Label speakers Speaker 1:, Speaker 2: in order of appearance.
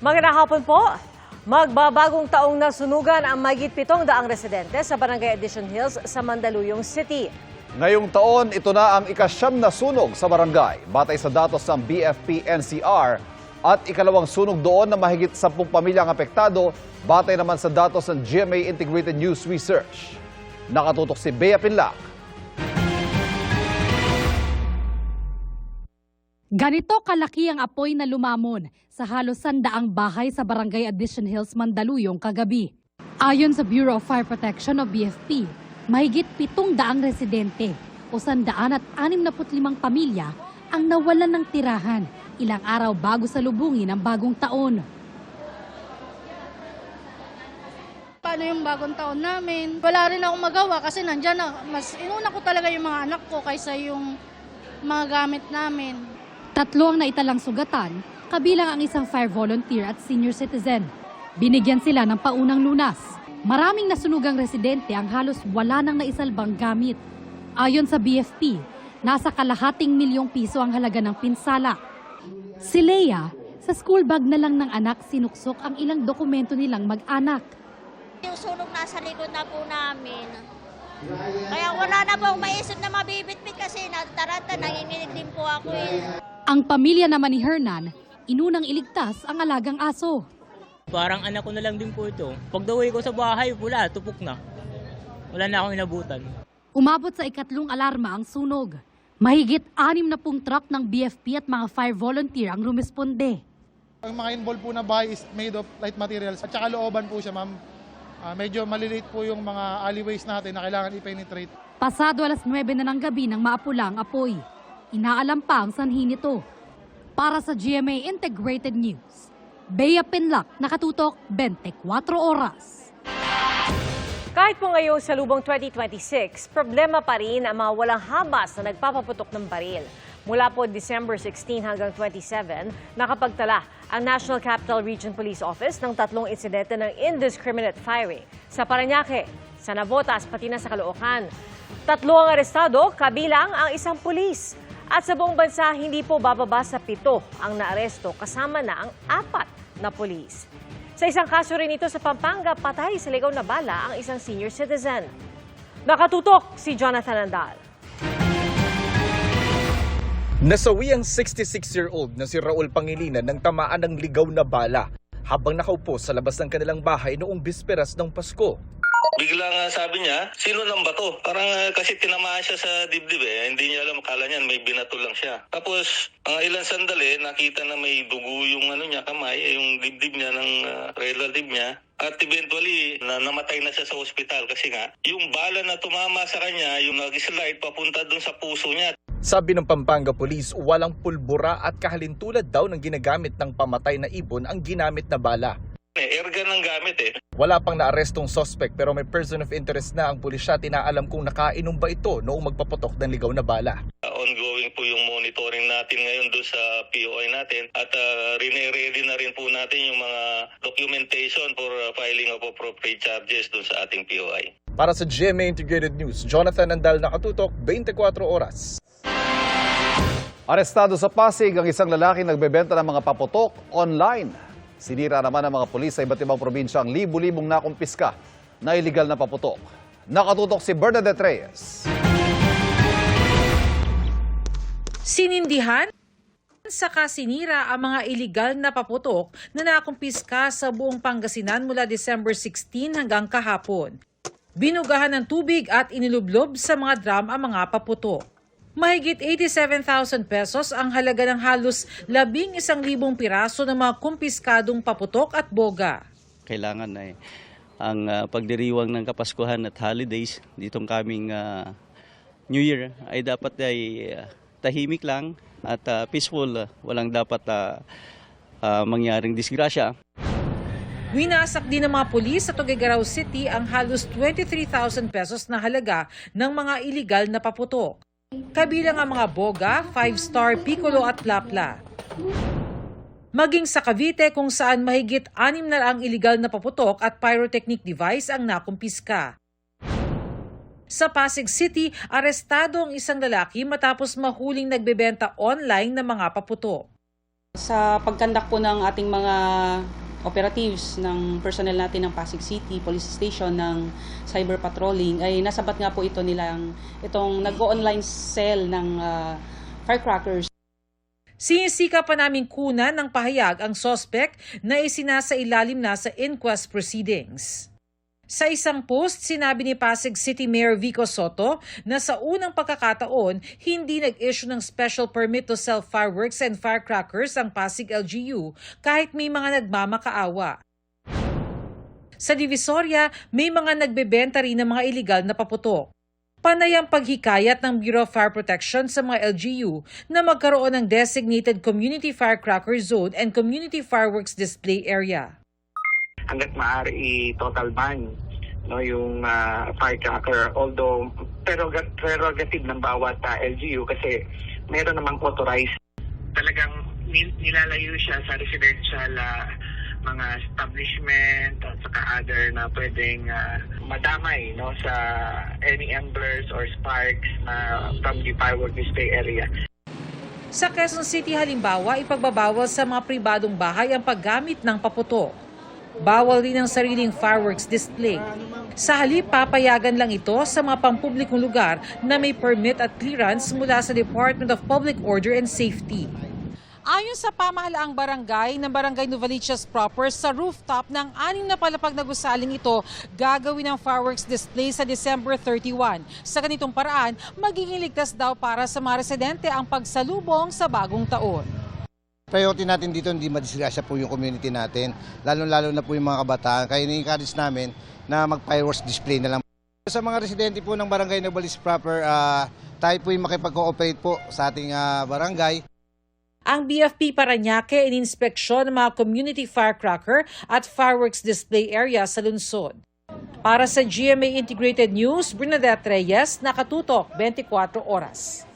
Speaker 1: Magandang hapon po. Magbabagong taong nasunugan ang mahigit 700 residente sa Barangay Addition Hills sa Mandaluyong City.
Speaker 2: Ngayong taon, ito na ang ika-9 na sunog sa barangay, batay sa datos ng BFP-NCR, at ikalawang sunog doon na mahigit 10 pamilyang apektado, batay naman sa datos ng GMA Integrated News Research. Nakatutok si Bea Pinlac.
Speaker 3: Ganito kalaki ang apoy na lumamon sa halos 100 bahay sa Barangay Addition Hills, Mandaluyong kagabi. Ayon sa Bureau of Fire Protection o BFP, mahigit 700 residente o 165 pamilya ang nawalan ng tirahan ilang araw bago salubungin ang bagong taon.
Speaker 4: Paano yung bagong taon namin? Wala rin akong magawa kasi nandyan na. Mas inuna ko talaga yung mga anak ko kaysa yung mga gamit namin.
Speaker 3: 3 ang naitalang sugatan, kabilang ang isang fire volunteer at senior citizen. Binigyan sila ng paunang lunas. Maraming nasunugang residente ang halos wala nang naisalbang gamit. Ayon sa BFP, nasa ₱250,000 ang halaga ng pinsala. Si Leia, sa school bag na lang ng anak sinuksok ang ilang dokumento nilang mag-anak.
Speaker 5: Yung sunog nasa likod na po namin. Kaya wala na pong maisip na mabibitbit kasi nataranta, nanginginig din po ako eh.
Speaker 3: Ang pamilya naman ni Hernan, inunang iligtas ang alagang aso.
Speaker 6: Parang anak ko na lang din po ito. Pagdawi ko sa bahay, wala, tupok na. Wala na akong inabutan.
Speaker 3: Umabot sa ikatlong alarma ang sunog. Mahigit 60 truck ng BFP at mga fire volunteer ang rumisponde.
Speaker 7: Ang mga involved po na bahay is made of light materials at saka looban po siya, ma'am. Medyo maliliit po yung mga alleyways natin na kailangan i-penetrate.
Speaker 3: Pasado 9:00 na ng gabi nang maapula ang apoy. Inaalam pa ang sanhi nito. Para sa GMA Integrated News, Bea Pinlac, nakatutok 24 oras.
Speaker 1: Kahit po ngayong salubong 2026, problema pa rin ang mga walang habas na nagpapaputok ng baril. Mula po December 16 hanggang 27, nakapagtala ang National Capital Region Police Office ng 3 insidente ng indiscriminate firing sa Parañaque, sa Navotas, pati na sa Caloocan. 3 ang arestado, kabilang ang isang pulis. At sa buong bansa, hindi po bababa sa 7 ang naaresto, kasama na ang 4 na pulis. Sa isang kaso rin ito sa Pampanga, patay sa ligaw na bala ang isang senior citizen. Nakatutok si Jonathan Andal.
Speaker 8: Nasawi ang 66-year-old na si Raul Pangilinan ng tamaan ng ligaw na bala habang nakaupo sa labas ng kanilang bahay noong bisperas ng Pasko.
Speaker 9: Bigla nga sabi niya, sino nang bato? Parang kasi tinamaan siya sa dibdib eh. Hindi niya alam, akala niya may binato lang siya. Tapos, ilang sandali, nakita na may dugo yung niya, kamay, yung dibdib niya ng relative niya. At eventually, namatay na siya sa ospital kasi nga, yung bala na tumama sa kanya, yung nag-slide papunta dun sa puso niya.
Speaker 8: Sabi ng Pampanga Police, walang pulbura at kahalintulad daw ng ginagamit ng pamatay na ibon ang ginamit na bala.
Speaker 9: Airgun ang gamit eh.
Speaker 8: Wala pang naarestong suspect pero may person of interest na ang pulisya. Tinaalam kung nakainom ba ito noong magpaputok ng ligaw na bala.
Speaker 9: Ongoing po yung monitoring natin ngayon doon sa POI natin at rine-ready na rin po natin yung mga documentation for filing of appropriate charges doon sa ating POI.
Speaker 8: Para sa GMA Integrated News, Jonathan Andal, nakatutok 24 oras.
Speaker 2: Arestado sa Pasig ang isang lalaki nagbebenta ng mga paputok online. Sinira naman ng mga pulis sa iba't ibang probinsya ang libu-libong nakumpiska na iligal na paputok. Nakatutok si Bernadette Reyes.
Speaker 10: Sinindihan saka sinira ang mga iligal na paputok na nakumpiska sa buong Pangasinan mula December 16 hanggang kahapon. Binugahan ng tubig at inilublob sa mga drum ang mga paputok. Mahigit 87,000 pesos ang halaga ng halos 11,000 piraso ng mga kumpiskadong paputok at boga.
Speaker 11: Kailangan ay ang pagdiriwang ng Kapaskuhan at holidays ditong kaming New Year ay dapat ay tahimik lang at peaceful. Walang dapat mangyaring disgrasya.
Speaker 10: Winasak din ng mga pulis sa Tuguegarao City ang halos 23,000 pesos na halaga ng mga iligal na paputok. Kabilang ang mga boga, 5-star, piccolo at plapla. Maging sa Cavite kung saan mahigit 6 na ang iligal na paputok at pyrotechnic device ang nakumpiska. Sa Pasig City, arestado ang isang lalaki matapos mahuling nagbebenta online ng mga paputok.
Speaker 12: Sa pagkandak po ng ating mga operatives ng personnel natin ng Pasig City Police Station ng cyber patrolling ay nasabat nga po itong nag-online sale ng firecrackers.
Speaker 10: Sinisika pa naming kunan ng pahayag ang sospek na isinasailalim na sa inquest proceedings. Sa isang post, sinabi ni Pasig City Mayor Vico Soto na sa unang pagkakataon, hindi nag-issue ng special permit to sell fireworks and firecrackers ang Pasig LGU kahit may mga nagmamakaawa. Sa Divisoria, may mga nagbebenta rin ng mga iligal na paputok. Panay ang paghikayat ng Bureau of Fire Protection sa mga LGU na magkaroon ng designated Community Firecracker Zone and Community Fireworks Display Area.
Speaker 13: Hanggat maaari total ban yung firecracker, although prerogative ng bawat LGU kasi meron namang authorized. Talagang nilalayo siya sa residential mga establishment at saka other na pwedeng madamay sa any embers or sparks from the firework display area.
Speaker 10: Sa Quezon City halimbawa, ipagbabawal sa mga pribadong bahay ang paggamit ng paputok. Bawal rin ang sariling fireworks display. Sa halip, papayagan lang ito sa mga pampublikong lugar na may permit at clearance mula sa Department of Public Order and Safety. Ayon sa pamahalaang barangay ng Barangay Novaliches proper, sa rooftop ng 6 na palapag na gusaling ito, gagawin ang fireworks display sa December 31. Sa ganitong paraan, magiging ligtas daw para sa mga residente ang pagsalubong sa bagong taon.
Speaker 14: Priority natin dito, hindi madisgrasya po yung community natin, lalo-lalo na po yung mga kabataan. Kaya ni-encourage namin na mag-fireworks display na lang. Sa mga residente po ng Barangay Novaliches proper, tayo po yung makipag-cooperate po sa ating barangay.
Speaker 10: Ang BFP Parañaque ininspeksyon ng mga community firecracker at fireworks display area sa lungsod. Para sa GMA Integrated News, Bernadette Reyes, nakatutok 24 oras.